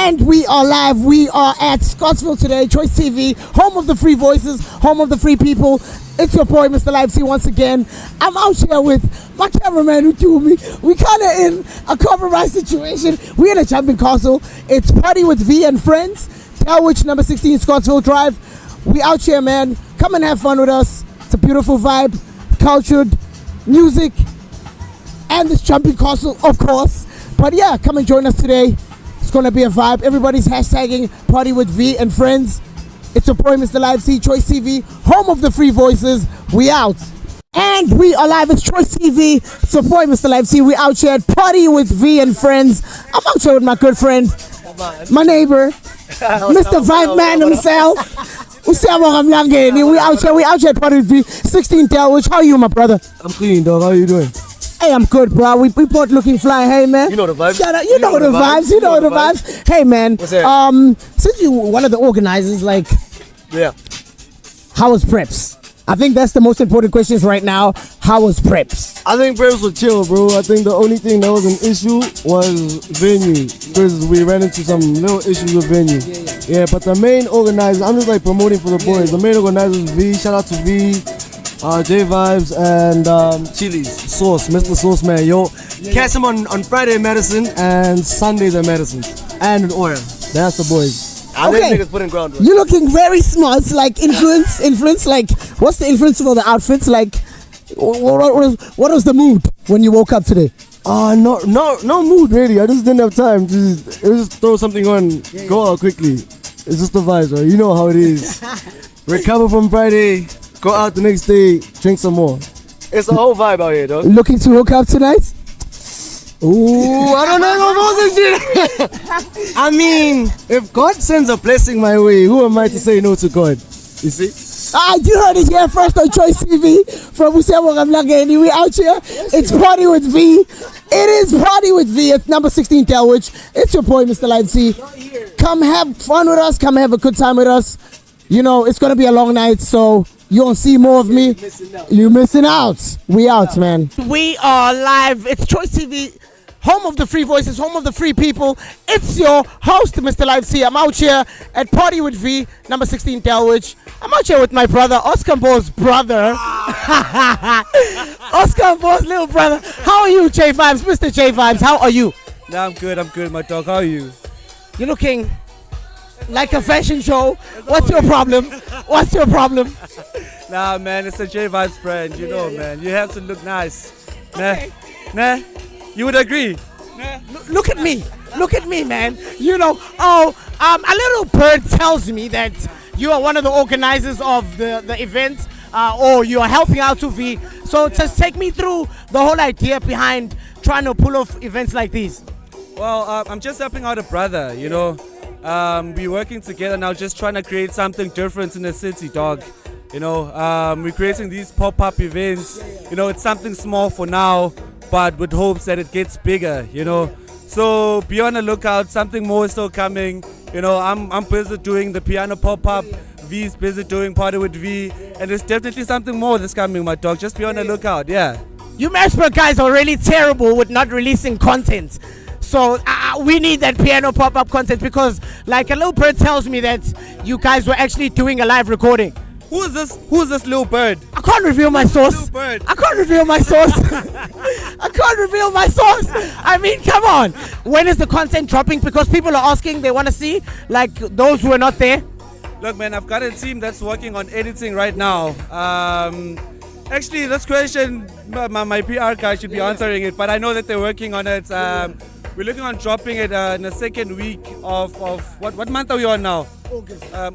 And we are live. We are at Scottsville today, Choice TV, home of the free voices, home of the free people. It's your boy, Mr. Live C, once again. I'm out here with my cameraman who threw me. We kind of in a compromise situation. We're in a jumping castle. It's Party with Veeh and Friends, Telwich, number 16, Scottsville Drive. We out here, man. Come and have fun with us. It's a beautiful vibe, cultured, music, and this jumping castle, of course. But yeah, come and join us today. It's going to be a vibe. Everybody's hashtagging Party with Veeh and Friends. It's your boy, Mr. Live C, Choice TV, home of the free voices. We out. And we are live. It's Choice TV. It's your boy, Mr. Live C. We out here at Party with Veeh and Friends. I'm out here with my good friend, my neighbor, Mr. Vibe Man himself. We out here at Party with Veeh, 16 Telwich. How are you, my brother? I'm clean, dog. How you doing? Hey, I'm good, bro. We both looking fly. Hey, man. You know the vibes. Shout out. You know the vibes. You know the vibes. Hey, man. What's that? Since you were one of the organizers, like, Yeah. how was preps? I think that's the most important questions right now. How was preps? I think prayers were chill, bro. I think the only thing that was an issue was venue, because we ran into some little issues with venue. Yeah, but the main organizer, I'm just like promoting for the boys. The main organizer is Veeh. Shout out to Veeh. J Vibes and Chili's Sauce, Mr. Sauce Man, yo. Catch him on Friday in Madison and Sundays at Madison and in Oil. That's the boys. Okay. Niggas put in ground. You're looking very smart. Like influence. Like, what's the influence for the outfits? Like, what was the mood when you woke up today? No mood really. I just didn't have time. Just throw something on, go out quickly. It's just the vibes, bro. You know how it is. Recover from Friday. Go out the next day, drink some more. It's the whole vibe out here, dog. Looking to hook up tonight? Ooh, I don't know about shit. I mean, if God sends a blessing my way, who am I to say no to God? You see? You heard it here first on Choice TV from Usemo Gamlangeni. We out here. It's Party with Veeh. It is Party with Veeh. It's number 16 Telwich. It's your boy, Mr. Live C. Come have fun with us. Come have a good time with us. You know, it's going to be a long night, so you don't see more of me. You're missing out. We out, man. We are live. It's Choice TV, home of the free voices, home of the free people. It's your host, Mr. Live C. I'm out here at Party with Veeh, number 16 Telwich. I'm out here with my brother, Oscar Bo's brother. Oscar Bo's little brother. How are you, J Vibes? Mr. J Vibes, how are you? Nah, I'm good, my dog. How are you? You're looking like a fashion show. What's your problem? What's your problem? Nah, man, it's a J Vibes brand, you know, man. You have to look nice. Okay. Nah, you would agree? Nah. Look at me. Look at me, man. You know, a little bird tells me that you are one of the organizers of the event, or you are helping out to Veeh. So just take me through the whole idea behind trying to pull off events like these. Well, I'm just helping out a brother, you know. We're working together now, just trying to create something different in the city, dog. You know, we're creating these pop-up events. You know, it's something small for now, but with hopes that it gets bigger, you know. So be on the lookout, something more is still coming. You know, I'm busy doing the piano pop-up, Veeh's busy doing Party with Veeh, and there's definitely something more that's coming, my dog. Just be on the lookout, yeah. You Matchburg guys are really terrible with not releasing content. So we need that piano pop-up content, because like a little bird tells me that you guys were actually doing a live recording. Who is this little bird? I can't reveal my source. Little bird. I can't reveal my source. I can't reveal my source. I mean, come on. When is the content dropping? Because people are asking, they want to see, like those who are not there. Look, man, I've got a team that's working on editing right now. Actually, this question, my PR guy should be answering it, but I know that they're working on it. We're looking on dropping it in the second week of what month are we on now?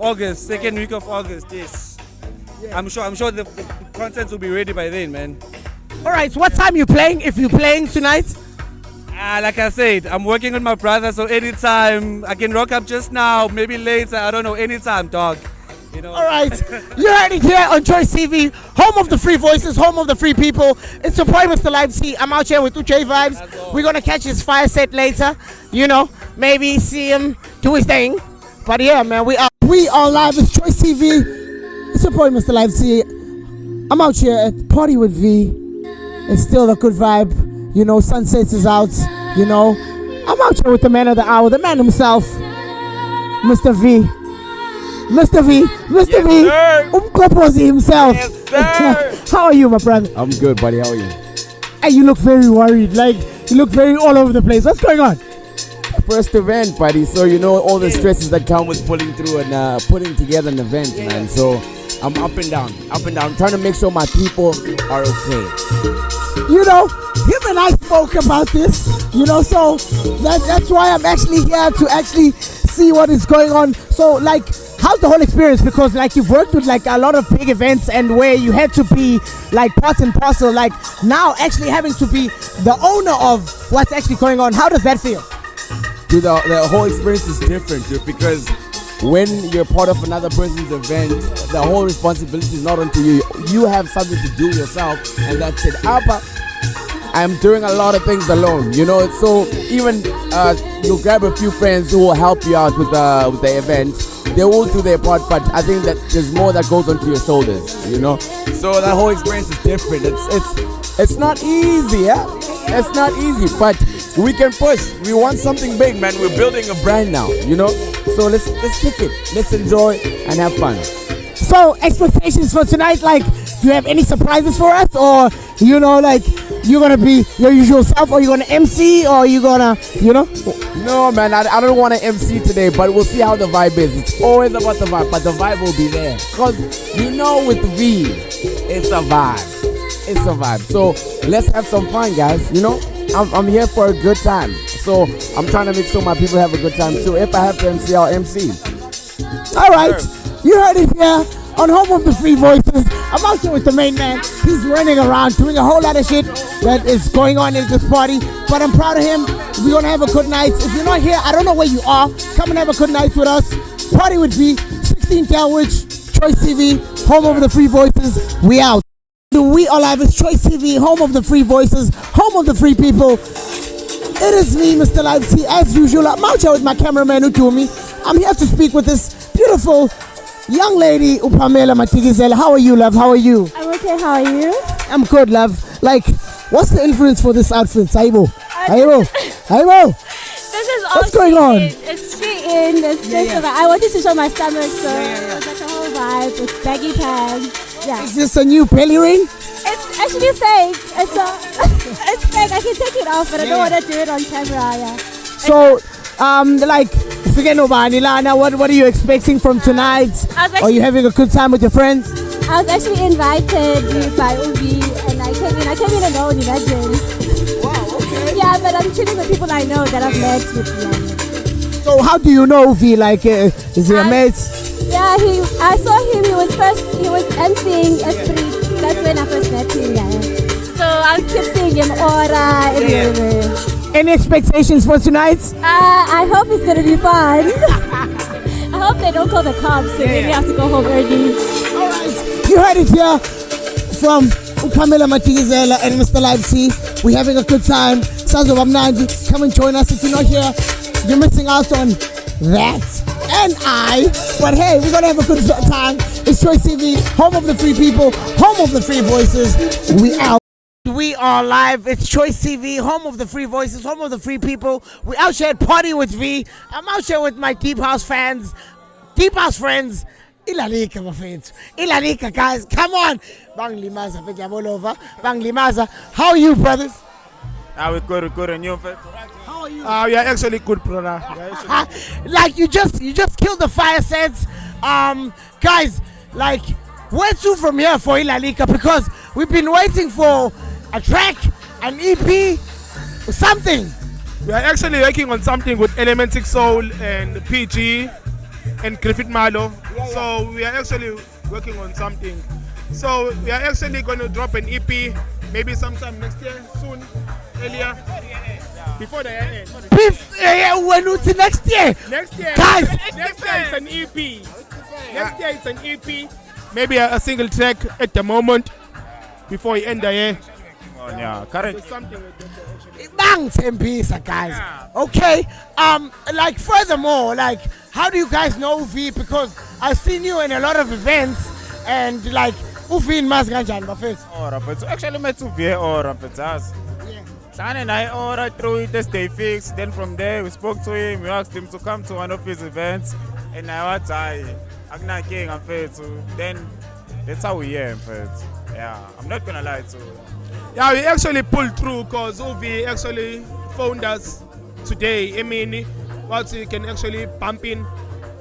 August, second week of August, yes. Yeah. I'm sure the content will be ready by then, man. All right, so what time you playing? If you're playing tonight? Like I said, I'm working with my brother, so anytime I can rock up just now, maybe later, I don't know, anytime, dog. You know. All right, you heard it here on Choice TV, home of the free voices, home of the free people. It's your boy, Mr. Live C. I'm out here with J Vibes. We're gonna catch his fire set later. You know, maybe see him do his thing. But yeah, man, we are live. It's Choice TV. It's your boy, Mr. Live C. I'm out here at Party with Veeh. It's still a good vibe. You know, Sunsets is out. You know, I'm out here with the man of the hour, the man himself, Mr. V. Mr. V. Mr. Yes, V. sir. Umkopozi himself. Yes, sir. How are you, my brother? I'm good, buddy. How are you? Hey, you look very worried. Like, you look very all over the place. What's going on? First event, buddy. So you know all the stresses that come with pulling through and putting together an event, man. So I'm up and down. I'm trying to make sure my people are okay. You know, him and I spoke about this, you know, so that's why I'm actually here to actually see what is going on. So, like, how's the whole experience? Because, like, you've worked with, like, a lot of big events and where you had to be, like, part and parcel, like, now actually having to be the owner of what's actually going on. How does that feel? Dude, the whole experience is different, dude, because when you're part of another person's event, the whole responsibility is not onto you. You have something to do yourself, and that's it. I'm doing a lot of things alone, you know. So even you'll grab a few friends who will help you out with the event. They will do their part, but I think that there's more that goes onto your shoulders, you know. So that whole experience is different. It's not easy, yeah. It's not easy, but we can push. We want something big, man. We're building a brand now, you know. So let's kick it. Let's enjoy and have fun. So expectations for tonight, like, do you have any surprises for us, or you know, like, you're gonna be your usual self, or you gonna MC, or you gonna, you know? No, man, I don't want to MC today, but we'll see how the vibe is. It's always about the vibe, but the vibe will be there. Because, you know, with V, it's a vibe. It's a vibe. So let's have some fun, guys. You know, I'm here for a good time. So I'm trying to make sure my people have a good time too. If I have to MC, I'll MC. All right, you heard it here on Home of the Free Voices. I'm out here with the main man. He's running around doing a whole lot of shit that is going on in this party, but I'm proud of him. We're gonna have a good night. If you're not here, I don't know where you are. Come and have a good night with us. Party with V, 16 Calwich, Choice TV, Home of the Free Voices. We out. We are live. It's Choice TV, Home of the Free Voices, Home of the Free People. It is me, Mr. Live T, as usual. I'm out here with my cameraman Utumi. I'm here to speak with this beautiful young lady, Upamela Matigizela. How are you, love? How are you? I'm okay, how are you? I'm good, love. Like, what's the influence for this outfit? Aibo. This is all What's going on? It's straight in. I wanted to show my stomach, so it's like a whole vibe with baggy pants. Yeah. Is this a new belly ring? It's actually fake. It's fake. I can take it off, but I don't want to do it on camera. Yeah. So, like, what are you expecting from tonight? Are you having a good time with your friends? I was actually invited by Ubi, and I came in alone, imagine. Wow, okay. Yeah, but I'm chilling with people I know that I've met with. So how do you know V? Like, is he a mate? Yeah, I saw him. He was emceeing Esprit. That's when I first met him. Yeah. So I keep seeing him everywhere. Any expectations for tonight? I hope it's gonna be fun. I hope they don't call the cops, so maybe I have to go home early. All right, you heard it here from Upamela Matigizela and Mr. Live C. We're having a good time. Sazo Bamnandi, come and join us. If you're not here, you're missing out on that. But hey, we're gonna have a good time. It's Choice TV, home of the free people, home of the free voices. We out. We are live. It's Choice TV, home of the free voices, home of the free people. We out here at Party with V. I'm out here with my Deep House fans, Deep House friends. Ilalika, my friends. Ilalika, guys. Come on. Bang Limaza, Bang Limaza. How are you, brothers? We're good, and you? How are you? We are actually good, brother. Like, you just killed the fire sets. Guys, like, where to from here for Ilalika? Because we've been waiting for a track, an EP, something. We are actually working on something with Elementic Soul and PG and Griffith Malo. So we are actually working on something. So we are actually going to drop an EP maybe sometime next year, soon, earlier, before the year ends. When it's next year? Next year. Guys! Next year it's an EP. Next year it's an EP. Maybe a single track at the moment before we end the year. Correct. Bang, 10 pieces, guys. Okay. Like, furthermore, like, how do you guys know V? Because I've seen you in a lot of events, and like, Ufi in Masganjan, my face. Actually, met to be or And I ordered through it as they fixed. Then from there, we spoke to him. We asked him to come to one of his events. And now what I'm not king and fair to. Then that's how we hear him first. Yeah, I'm not gonna lie to you. Yeah, we actually pulled through because Uvi actually phoned us today. I mean, what he can actually bump in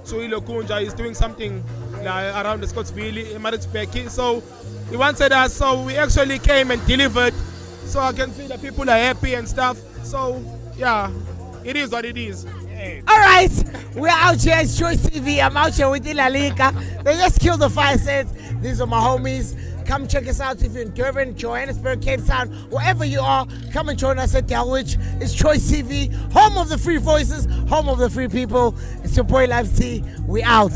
to Ilokunja. He's doing something around the Scottsville, Maritzburg. So he wanted us, so we actually came and delivered. So I can see that people are happy and stuff. So yeah, it is what it is. All right, we're out here at Choice TV. I'm out here with Ilalika. They just killed the fire sets. These are my homies. Come check us out if you're in Durban, Johannesburg, Cape Town, wherever you are. Come and join us at Dulwich. It's Choice TV, home of the free voices, home of the free people. It's your boy Live T. We out.